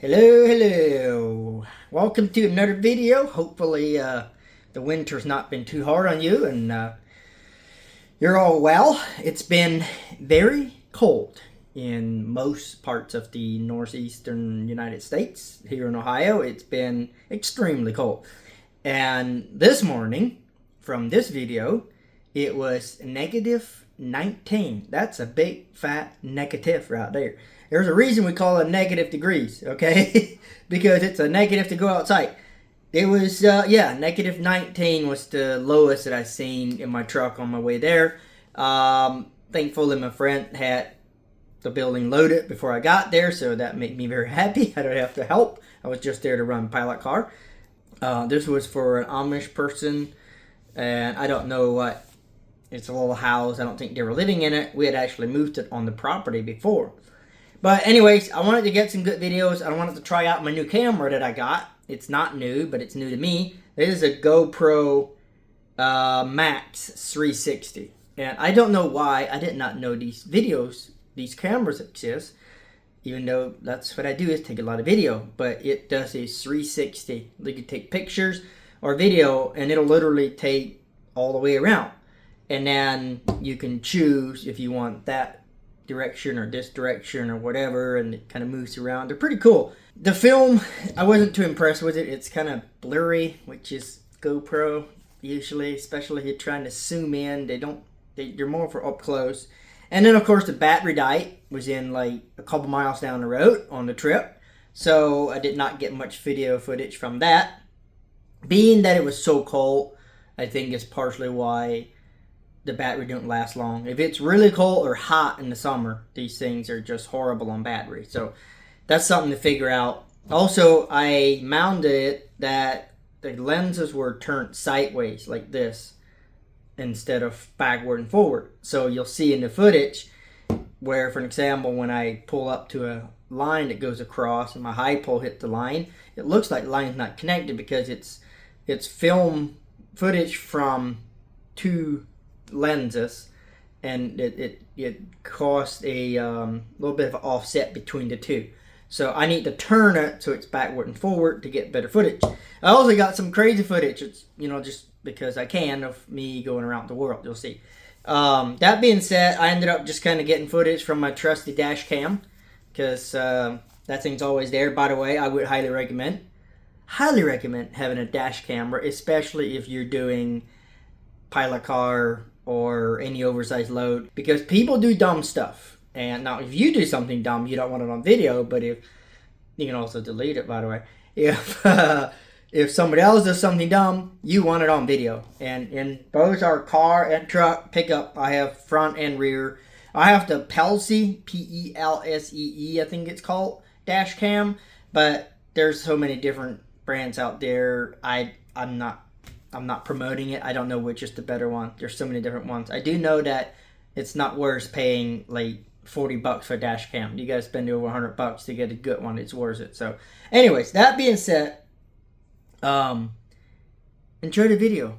Hello. Welcome to another video. Hopefully the winter's not been too hard on you and you're all well. It's been very cold in most parts of the northeastern United States. Here in Ohio, it's been extremely cold. And this morning, from this video, it was negative 19. That's a big fat negative right there. There's a reason we call it negative degrees, okay? Because it's a negative to go outside. It was, negative 19 was the lowest that I seen in my truck on my way there. Thankfully, my friend had the building loaded before I got there, so that made me very happy. I don't have to help. I was just there to run pilot car. This was for an Amish person, and I don't know what. It's a little house. I don't think they were living in it. We had actually moved it on the property before. But anyways, I wanted to get some good videos. I wanted to try out my new camera that I got. It's not new, but it's new to me. This is a GoPro Max 360. And I don't know why I did not know these cameras exist. Even though that's what I do, is take a lot of video. But it does a 360. You can take pictures or video, and it'll literally take all the way around. And then you can choose if you want that direction or this direction or whatever, and it kind of moves around. They're pretty cool. The film, I wasn't too impressed with it. It's kind of blurry, which is GoPro usually, especially if you're trying to zoom in. They're more for up close. And then of course the battery died. Was in like a couple miles down the road on the trip, so I did not get much video footage from that. Being that it was so cold, I think is partially why the battery don't last long. If it's really cold or hot in the summer, these things are just horrible on battery. So that's something to figure out. Also, I mounted it that the lenses were turned sideways like this instead of backward and forward. So you'll see in the footage where, for example, when I pull up to a line that goes across and my high pole hit the line, it looks like the line's not connected because it's film footage from two lenses, and it caused a little bit of an offset between the two. So I need to turn it so it's backward and forward to get better footage. I also got some crazy footage. It's, just because I can, of me going around the world. You'll see. That being said, I ended up just kind of getting footage from my trusty dash cam, because that thing's always there. By the way, I would highly recommend having a dash camera, especially if you're doing pilot car or any oversized load, because people do dumb stuff. And now if you do something dumb, you don't want it on video, but if you can also delete it, by the way, if somebody else does something dumb, you want it on video. And in both our car and truck pickup, I have front and rear. I have the Pelsey, P-E-L-S-E-E, I think it's called, dash cam, but there's so many different brands out there. I'm not promoting it. I don't know which is the better one. There's so many different ones. I do know that it's not worth paying like $40 for a dash cam. You guys spend over $100 to get a good one. It's worth it. So anyways, that being said, enjoy the video.